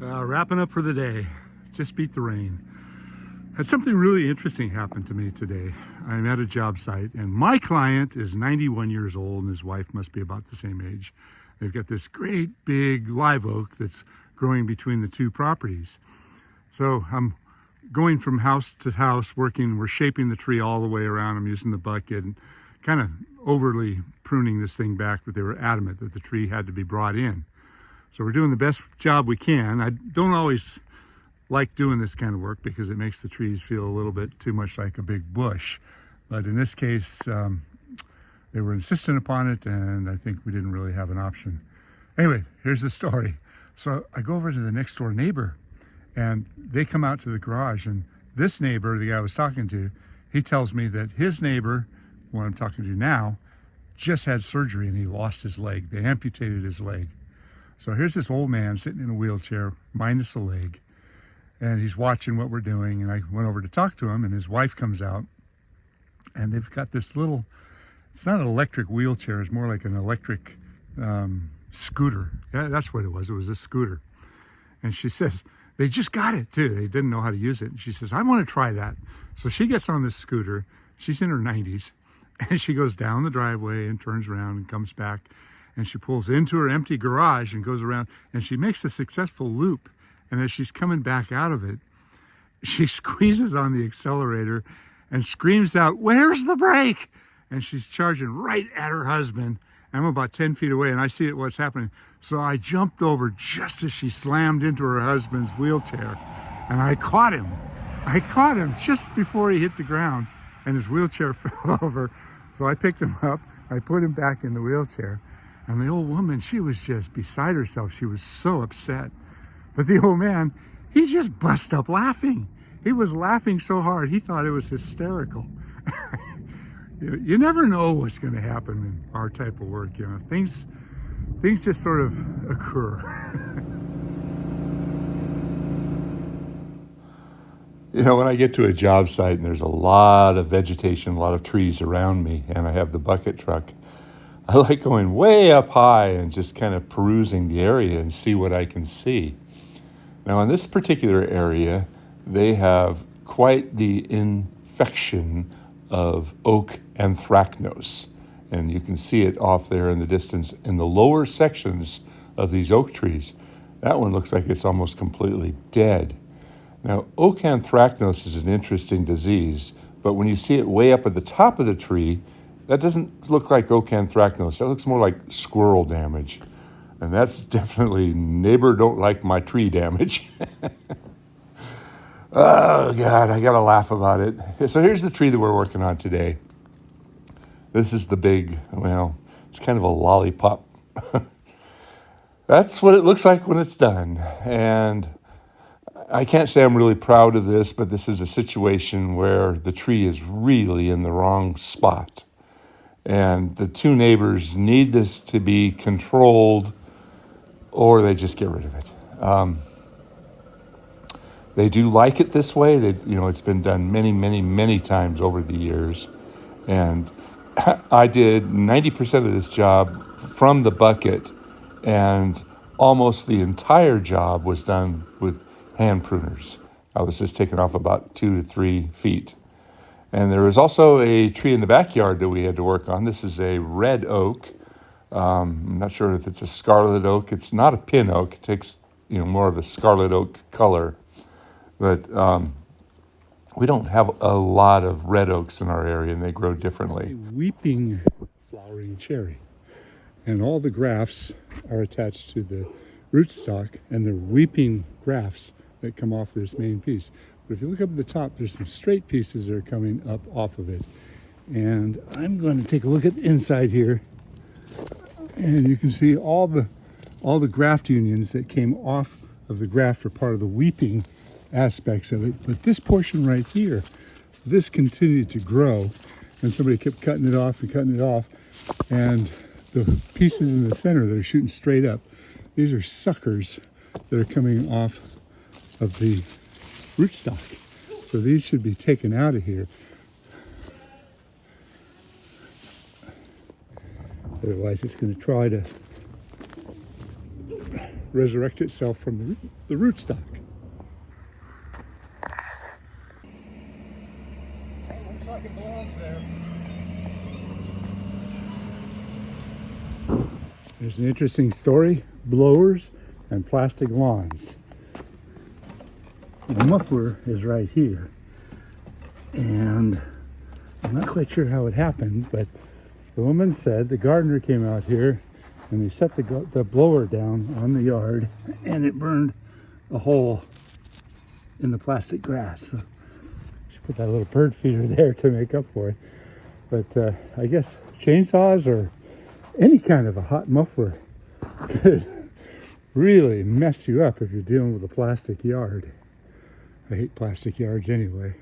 Wrapping up for the day. Just beat the rain. Had something really interesting happen to me today. I'm at a job site and my client is 91 years old and his wife must be about the same age. They've got this great big live oak that's growing between the two properties. So I'm going from house to house working. We're shaping the tree all the way around. I'm using the bucket and kind of overly pruning this thing back, but they were adamant that the tree had to be brought in. So we're doing the best job we can. I don't always like doing this kind of work because it makes the trees feel a little bit too much like a big bush. But in this case, they were insistent upon it, and I think we didn't really have an option. Anyway, here's the story. So I go over to the next door neighbor, and they come out to the garage, and this neighbor, the guy I was talking to, he tells me that his neighbor, what I'm talking to now, just had surgery and he lost his leg. They amputated his leg. So here's this old man sitting in a wheelchair, minus a leg, and he's watching what we're doing. And I went over to talk to him, and his wife comes out, and they've got this little, it's not an electric wheelchair, it's more like an electric scooter. Yeah, that's what it was a scooter. And she says, they just got it too. They didn't know how to use it. And she says, I want to try that. So she gets on this scooter. She's in her 90s, and she goes down the driveway and turns around and comes back. And she pulls into her empty garage and goes around, and she makes a successful loop. And as she's coming back out of it, she squeezes on the accelerator and screams out, "Where's the brake?" And she's charging right at her husband. I'm about 10 feet away and I see what's happening. So I jumped over just as she slammed into her husband's wheelchair, and I caught him. I caught him just before he hit the ground, and his wheelchair fell over. So I picked him up, I put him back in the wheelchair, and the old woman, she was just beside herself. She was so upset. But the old man, he just bust up laughing. He was laughing so hard, he thought it was hysterical. You never know what's going to happen in our type of work. Things just sort of occur. When I get to a job site and there's a lot of vegetation, a lot of trees around me, and I have the bucket truck, I like going way up high and just kind of perusing the area and see what I can see. Now, in this particular area, they have quite the infection of oak anthracnose. And you can see it off there in the distance in the lower sections of these oak trees. That one looks like it's almost completely dead. Now, oak anthracnose is an interesting disease, but when you see it way up at the top of the tree, that doesn't look like oak anthracnose. That looks more like squirrel damage. And that's definitely neighbor don't like my tree damage. Oh, God, I got to laugh about it. So here's the tree that we're working on today. This is the big, it's kind of a lollipop. That's what it looks like when it's done. And I can't say I'm really proud of this, but this is a situation where the tree is really in the wrong spot. And the two neighbors need this to be controlled, or they just get rid of it. They do like it this way. It's been done many, many, many times over the years. And I did 90% of this job from the bucket, and almost the entire job was done with hand pruners. I was just taking off about 2 to 3 feet. And there was also a tree in the backyard that we had to work on. This is a red oak. I'm not sure if it's a scarlet oak. It's not a pin oak. It takes more of a scarlet oak color. But we don't have a lot of red oaks in our area, and they grow differently. A weeping flowering cherry. And all the grafts are attached to the rootstock, and they're weeping grafts that come off this main piece. But if you look up at the top, there's some straight pieces that are coming up off of it. And I'm going to take a look at the inside here, and you can see all the graft unions that came off of the graft are part of the weeping aspects of it. But this portion right here, this continued to grow, and somebody kept cutting it off, and the pieces in the center that are shooting straight up, these are suckers that are coming off of the rootstock. So these should be taken out of here. Otherwise it's going to try to resurrect itself from the rootstock. Looks like it belongs there. There's an interesting story, blowers and plastic lawns. The muffler is right here. And I'm not quite sure how it happened, but the woman said the gardener came out here and he set the blower down on the yard and it burned a hole in the plastic grass. So she put that little bird feeder there to make up for it. But I guess chainsaws or any kind of a hot muffler could really mess you up if you're dealing with a plastic yard. I hate plastic yards anyway.